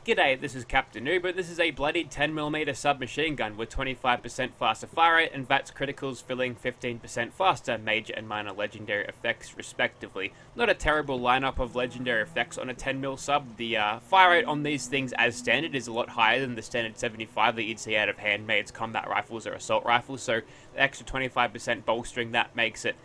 G'day, this is Captainoob, and this is a Bloodied 10mm Submachine gun with 25% faster fire rate and VATS criticals filling 15% faster, major and minor legendary effects respectively. Not a terrible lineup of legendary effects on a 10mm sub. The fire rate on these things as standard is a lot higher than the standard 75 that you'd see out of handmaids, combat rifles or assault rifles, so the extra 25% bolstering that makes it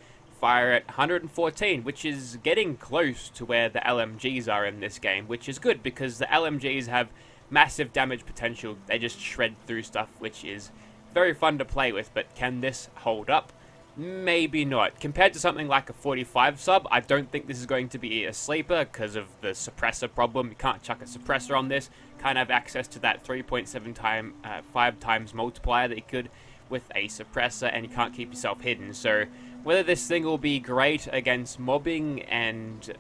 fire at 114, which is getting close to where the LMGs are in this game, which is good because the LMGs have massive damage potential. They just shred through stuff, which is very fun to play with, but can this hold up? Maybe not. Compared to something like a 45 sub, I don't think this is going to be a sleeper because of the suppressor problem. You can't chuck a suppressor on this. Can't have access to that 5 times multiplier that you could with a suppressor, and you can't keep yourself hidden. So whether this thing will be great against mobbing and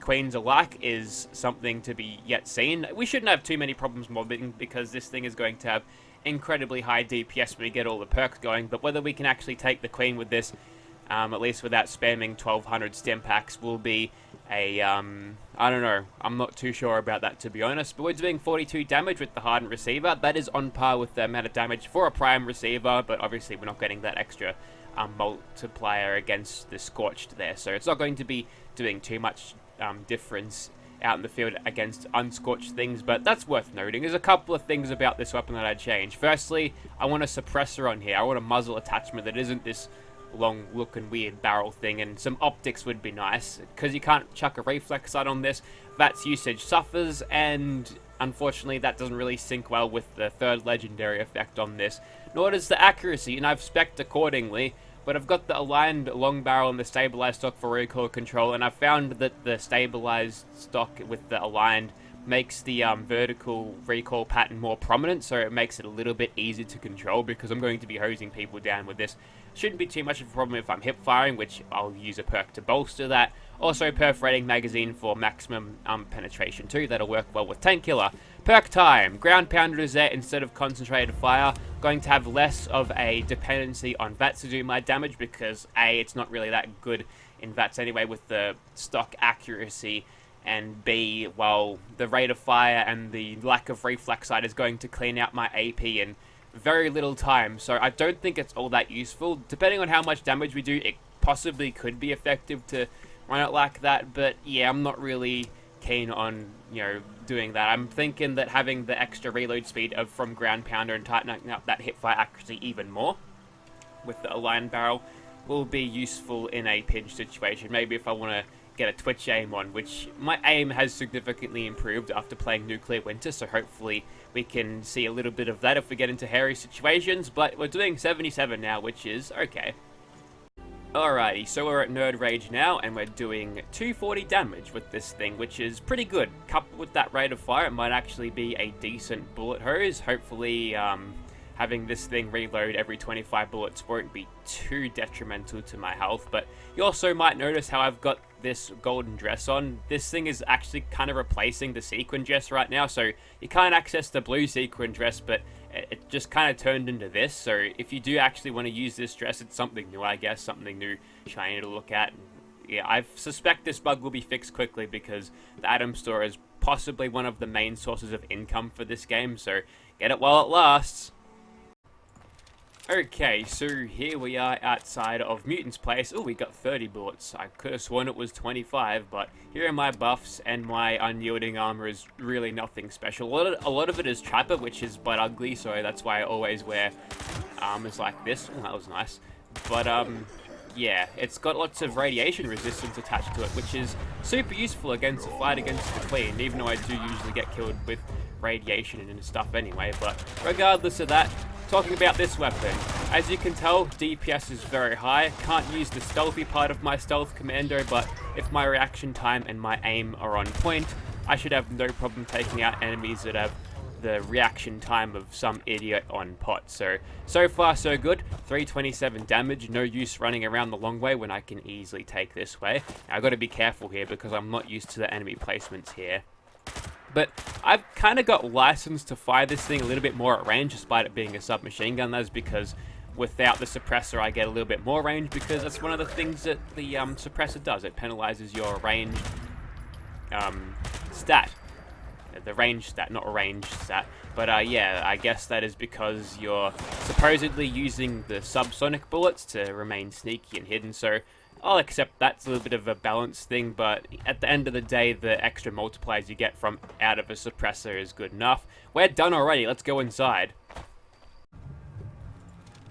queens alike is something to be yet seen. We shouldn't have too many problems mobbing because this thing is going to have incredibly high DPS when we get all the perks going, but whether we can actually take the queen with this, at least without spamming 1200 stim packs, will be a, I don't know, I'm not too sure about that to be honest, but we're doing 42 damage with the hardened receiver. That is on par with the amount of damage for a prime receiver, but obviously we're not getting that extra multiplier against the scorched there, so it's not going to be doing too much difference out in the field against unscorched things, but that's worth noting. There's a couple of things about this weapon that I'd change. Firstly, I want a suppressor on here. I want a muzzle attachment that isn't this long looking weird barrel thing, and some optics would be nice because you can't chuck a reflex sight on this. VATS usage suffers, and unfortunately that doesn't really sync well with the third legendary effect on this, nor does the accuracy, and I've spec'd accordingly, but I've got the aligned long barrel and the stabilized stock for recoil control, and I've found that the stabilized stock with the aligned makes the vertical recoil pattern more prominent, so it makes it a little bit easier to control because I'm going to be hosing people down with this. Shouldn't be too much of a problem if I'm hip firing, which I'll use a perk to bolster that. Also, perforating magazine for maximum penetration too. That'll work well with tank killer. Perk time. Ground pounder is there instead of concentrated fire. Going to have less of a dependency on VATS to do my damage because A, it's not really that good in VATS anyway with the stock accuracy, and B, well, the rate of fire and the lack of reflex sight is going to clean out my AP in very little time, so I don't think it's all that useful. Depending on how much damage we do, it possibly could be effective to run it like that, but yeah, I'm not really keen on, doing that. I'm thinking that having the extra reload speed from ground pounder and tightening up that hip fire accuracy even more with the aligned barrel will be useful in a pinch situation. Maybe if I want to get a twitch aim on, which my aim has significantly improved after playing Nuclear Winter, so hopefully we can see a little bit of that if we get into hairy situations, but we're doing 77 now, which is okay. Alrighty, so we're at Nerd Rage now, and we're doing 240 damage with this thing, which is pretty good. Coupled with that rate of fire, it might actually be a decent bullet hose. Hopefully, having this thing reload every 25 bullets won't be too detrimental to my health, but you also might notice how I've got this golden dress on. This thing is actually kind of replacing the sequin dress right now, so you can't access the blue sequin dress, but it just kind of turned into this, so if you do actually want to use this dress, it's something new, I guess, something new, shiny to look at. Yeah, I suspect this bug will be fixed quickly because the item store is possibly one of the main sources of income for this game, so get it while it lasts. Okay, so here we are outside of Mutant's place. Oh, we got 30 bullets. I could have sworn it was 25, but here are my buffs, and my unyielding armor is really nothing special. A lot of it is Trapper, which is but ugly, so that's why I always wear armors like this. Oh, that was nice. But, yeah, it's got lots of radiation resistance attached to it, which is super useful against a fight against the Queen, even though I do usually get killed with radiation and stuff anyway. But regardless of that, talking about this weapon, as you can tell, DPS is very high. Can't use the stealthy part of my stealth commando, but if my reaction time and my aim are on point, I should have no problem taking out enemies that have the reaction time of some idiot on pot. So far so good. 327 damage, no use running around the long way when I can easily take this way. Now, I've got to be careful here because I'm not used to the enemy placements here. But I've kind of got license to fire this thing a little bit more at range, despite it being a submachine gun. That's because without the suppressor, I get a little bit more range, because that's one of the things that the suppressor does. It penalizes your range stat. the range stat, not range stat. But yeah, I guess that is because you're supposedly using the subsonic bullets to remain sneaky and hidden, so I'll accept that's a little bit of a balance thing, but at the end of the day, the extra multipliers you get from out of a suppressor is good enough. We're done already, let's go inside.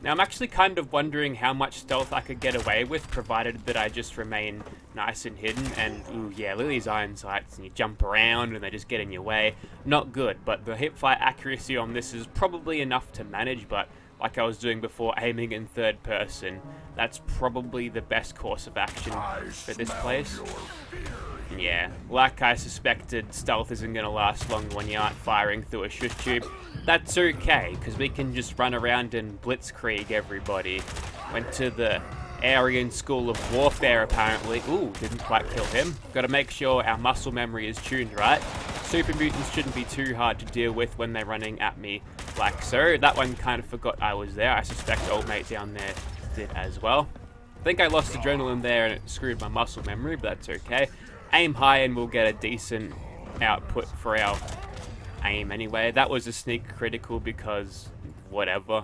Now, I'm actually kind of wondering how much stealth I could get away with, provided that I just remain nice and hidden. And, ooh, yeah, look at these iron sights, and you jump around, and they just get in your way. Not good, but the hipfire accuracy on this is probably enough to manage, but like I was doing before, aiming in third person, that's probably the best course of action for this place. Yeah, like I suspected, stealth isn't going to last long when you aren't firing through a shush tube. That's okay, because we can just run around and blitzkrieg everybody. Went to the Aryan School of Warfare, apparently. Ooh, didn't quite kill him. Gotta make sure our muscle memory is tuned right. Super mutants shouldn't be too hard to deal with when they're running at me like so. That one kind of forgot I was there. I suspect old mate down there did as well. I think I lost adrenaline there and it screwed my muscle memory, but that's okay. Aim high and we'll get a decent output for our aim anyway. That was a sneak critical because whatever.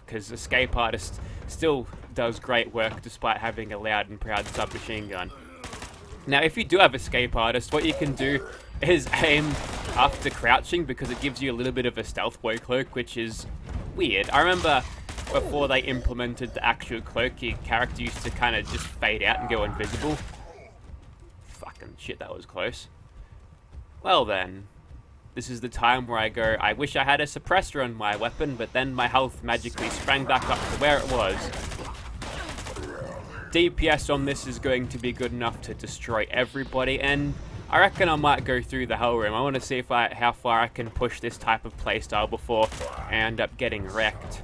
Because Escape Artist still does great work despite having a loud and proud submachine gun. Now, if you do have Escape Artist, what you can do is aim after crouching because it gives you a little bit of a stealth boy cloak, which is weird. I remember before they implemented the actual cloak, your character used to kind of just fade out and go invisible. Fucking shit, that was close. Well then, this is the time where I go, I wish I had a suppressor on my weapon, but then my health magically sprang back up to where it was. DPS on this is going to be good enough to destroy everybody, and I reckon I might go through the hell room. I want to see if how far I can push this type of playstyle before I end up getting wrecked.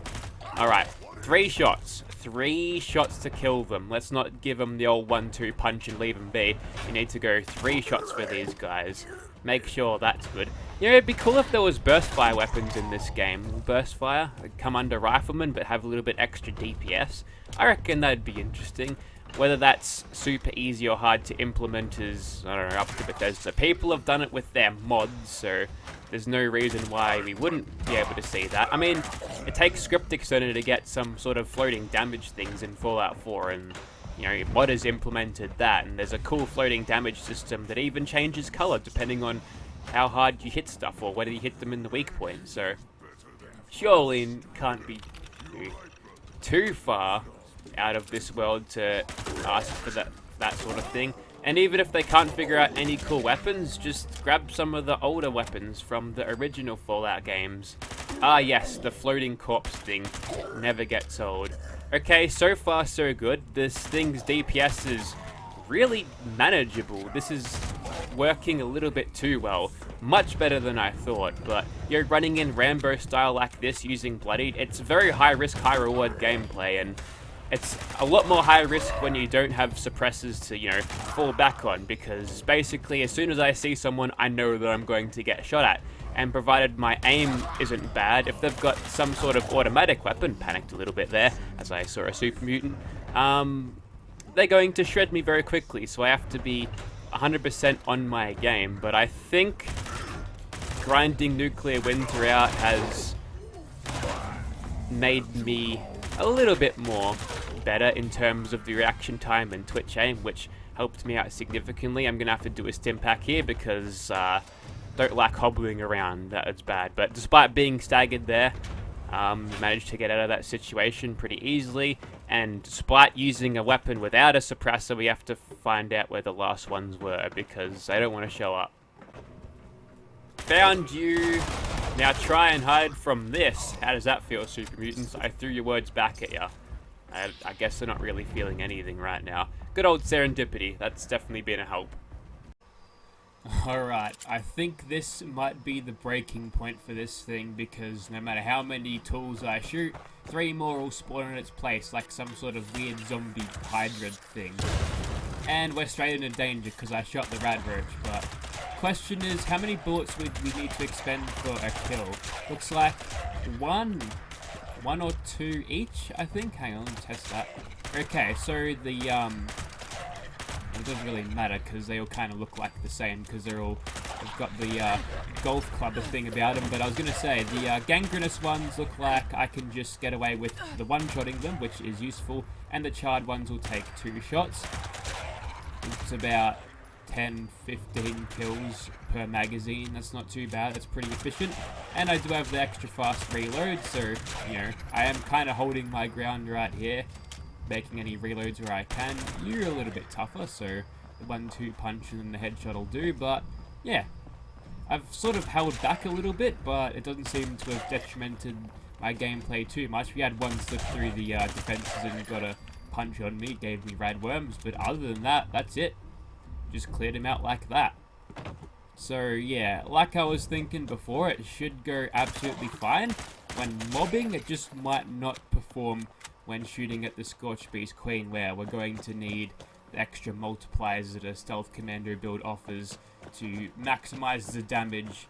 Alright, 3 shots. 3 shots to kill them. Let's not give them the old 1-2 punch and leave them be. You need to go 3 shots for these guys. Make sure that's good. You know, it'd be cool if there was burst fire weapons in this game. Burst fire, come under rifleman, but have a little bit extra DPS. I reckon that'd be interesting. Whether that's super easy or hard to implement is, I don't know, up to Bethesda. People have done it with their mods, so there's no reason why we wouldn't be able to see that. I mean, it takes script external to get some sort of floating damage things in Fallout 4, and you know, modders implemented that, and there's a cool floating damage system that even changes color depending on how hard you hit stuff or whether you hit them in the weak point. So surely it can't be too far out of this world to ask for that sort of thing. And even if they can't figure out any cool weapons, just grab some of the older weapons from the original Fallout games. Ah yes, the floating corpse thing never gets old. Okay, so far so good. This thing's DPS is really manageable. This is working a little bit too well. Much better than I thought, but you're running in Rambo style like this using Bloodied. It's very high risk, high reward gameplay, and it's a lot more high risk when you don't have suppressors to, you know, fall back on, because basically as soon as I see someone, I know that I'm going to get shot at. And provided my aim isn't bad, if they've got some sort of automatic weapon, panicked a little bit there as I saw a super mutant, they're going to shred me very quickly, so I have to be 100% on my game. But I think grinding Nuclear Winter out has made me a little bit more better in terms of the reaction time and twitch aim, which helped me out significantly. I'm gonna have to do a stim pack here because don't like hobbling around, that's bad. But despite being staggered there, managed to get out of that situation pretty easily. And despite using a weapon without a suppressor, we have to find out where the last ones were because they don't want to show up. Found you. Now try and hide from this. How does that feel, super mutants? I threw your words back at you. I guess they're not really feeling anything right now. Good old serendipity. That's definitely been a help. Alright, I think this might be the breaking point for this thing, because no matter how many tools I shoot, 3 more will spawn in its place like some sort of weird zombie hydra thing. And we're straight into danger because I shot the rad roach, but question is, how many bullets would we need to expend for a kill? Looks like one or 2 each, I think. Hang on, let me test that. Okay, so the it doesn't really matter because they all kind of look like the same because they're all They've got the golf clubber thing about them, but I was going to say, the gangrenous ones look like I can just get away with the one-shotting them, which is useful, and the charred ones will take 2 shots. It's about 10-15 kills per magazine. That's not too bad, that's pretty efficient. And I do have the extra fast reload, so, you know, I am kind of holding my ground right here, making any reloads where I can. You're a little bit tougher, so the 1-2 punch and then the headshot will do, but yeah. I've sort of held back a little bit, but it doesn't seem to have detrimented my gameplay too much. We had one slip through the defenses and got a punch on me, gave me red worms, but other than that, that's it. Just cleared him out like that. So yeah, like I was thinking before, it should go absolutely fine. When mobbing, it just might not perform when shooting at the Scorched Beast Queen, where we're going to need the extra multipliers that a Stealth Commando build offers to maximize the damage,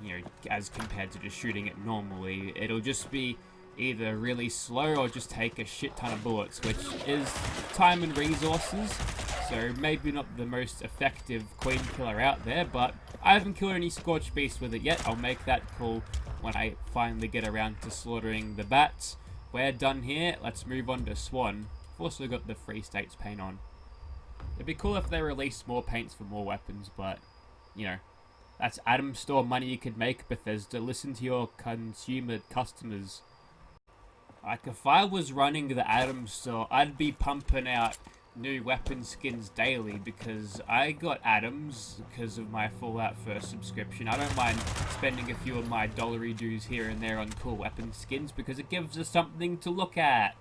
you know, as compared to just shooting it normally. It'll just be either really slow or just take a shit ton of bullets, which is time and resources. So maybe not the most effective Queen killer out there, but I haven't killed any Scorched Beasts with it yet. I'll make that call when I finally get around to slaughtering the bats. We're done here. Let's move on to Swan. I've also got the Free States paint on. It'd be cool if they released more paints for more weapons, but, you know, that's Atom Store money you could make, Bethesda. Listen to your customers. Like, if I was running the Atom Store, I'd be pumping out new weapon skins daily, because I got Atoms because of my Fallout 1st subscription. I don't mind spending a few of my dollary dues here and there on cool weapon skins, because it gives us something to look at.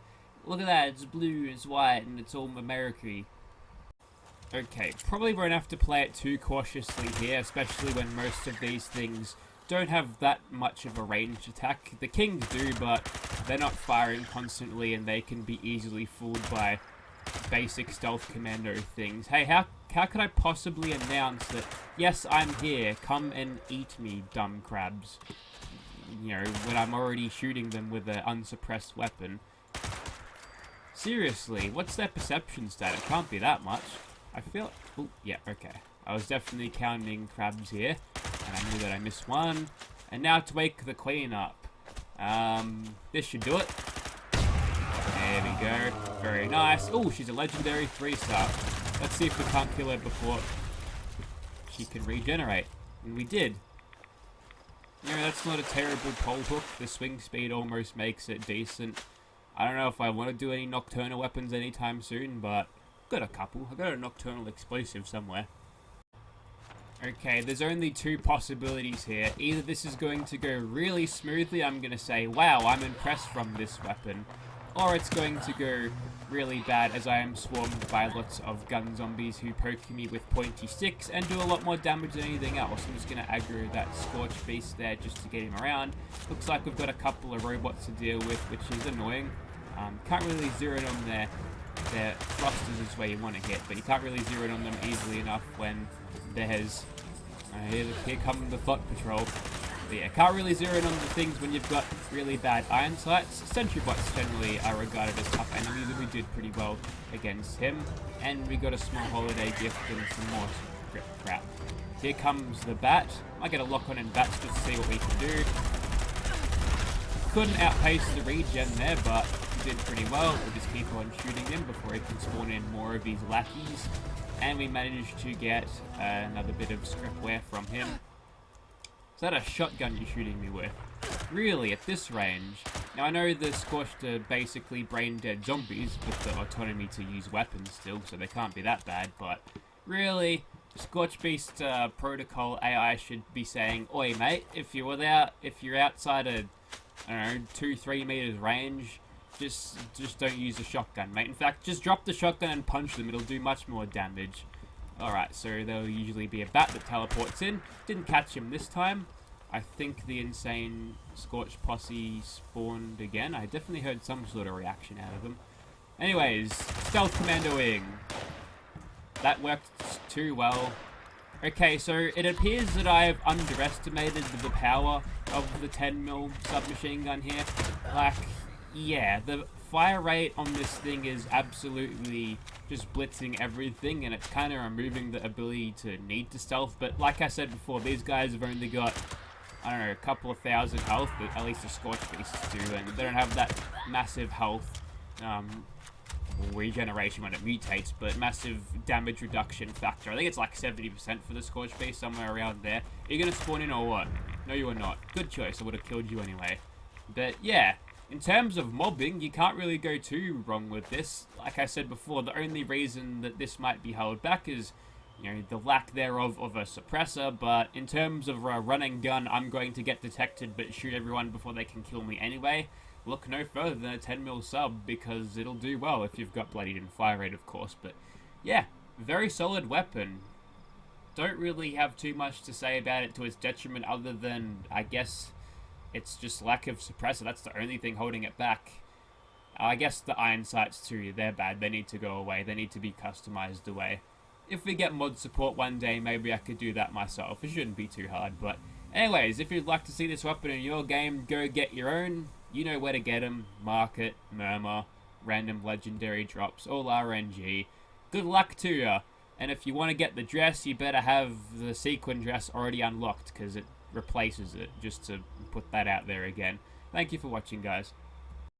Look at that, it's blue, it's white, and it's all American. Okay, probably won't have to play it too cautiously here, especially when most of these things don't have that much of a ranged attack. The Kings do, but they're not firing constantly, and they can be easily fooled by basic Stealth Commando things. Hey, how could I possibly announce that, yes, I'm here, come and eat me, dumb crabs? You know, when I'm already shooting them with an unsuppressed weapon. Seriously, what's their perception stat? It can't be that much. I feel... Oh, yeah, okay. I was definitely counting crabs here, and I knew that I missed one. And now to wake the Queen up. This should do it. There we go. Very nice. Oh, she's a legendary 3-star. Let's see if we can't kill her before she can regenerate. And we did. You know, that's not a terrible pole hook. The swing speed almost makes it decent. I don't know if I want to do any nocturnal weapons anytime soon, but I've got a couple. I've got a nocturnal explosive somewhere. Okay, there's only 2 possibilities here. Either this is going to go really smoothly, I'm going to say, wow, I'm impressed from this weapon. Or it's going to go really bad as I am swarmed by lots of gun zombies who poke me with pointy sticks and do a lot more damage than anything else. I'm just going to aggro that Scorched Beast there just to get him around. Looks like we've got a couple of robots to deal with, which is annoying. Can't really zero in on their thrusters is where you want to hit, but you can't really zero in on them easily enough when there's... here come the Thought Patrol. But yeah, can't really zero in on the things when you've got really bad iron sights. Sentry bots generally are regarded as tough enemies, and we did pretty well against him. And we got a small holiday gift and some more crap. Here comes the bat. I get a lock on in bats just to see what we can do. Couldn't outpace the regen there, but we did pretty well. We'll just keep on shooting him before he can spawn in more of these lackeys. And we managed to get another bit of scriptware from him. Is that a shotgun you're shooting me with? Really, at this range? Now I know the Scorched are basically brain-dead zombies with the autonomy to use weapons still, so they can't be that bad, but really, Scorched Beast protocol AI should be saying, oi mate, if you're outside a, I don't know, 2-3 meters range, just don't use a shotgun, mate. In fact, just drop the shotgun and punch them, it'll do much more damage. Alright, so there'll usually be a bat that teleports in. Didn't catch him this time. I think the insane Scorched posse spawned again. I definitely heard some sort of reaction out of them. Anyways, stealth commandoing. That worked too well. Okay, so it appears that I have underestimated the power of the 10mm submachine gun here. Like, yeah, the fire rate on this thing is absolutely just blitzing everything, and it's kind of removing the ability to need to stealth. But like I said before, these guys have only got, I don't know, a couple of thousand health, but at least the Scorch Beasts do, and they don't have that massive health regeneration when it mutates, but massive damage reduction factor. I think it's like 70% for the Scorch Beast, somewhere around there. Are you going to spawn in or what? No, you are not. Good choice, I would have killed you anyway. But yeah, in terms of mobbing, you can't really go too wrong with this. Like I said before, the only reason that this might be held back is, you know, the lack thereof of a suppressor, but in terms of a run and gun, I'm going to get detected but shoot everyone before they can kill me anyway. Look no further than a 10mm sub, because it'll do well if you've got Bloodied Firerate, of course. But yeah, very solid weapon. Don't really have too much to say about it to its detriment, other than, I guess, it's just lack of suppressor. That's the only thing holding it back. I guess the iron sights too, they're bad. They need to go away. They need to be customized away. If we get mod support one day, maybe I could do that myself. It shouldn't be too hard. But anyways, if you'd like to see this weapon in your game, go get your own. You know where to get them. Market, Murmur, random legendary drops, all RNG. Good luck to ya. And if you want to get the dress, you better have the sequin dress already unlocked, because it replaces it, just to put that out there again. Thank you for watching, guys.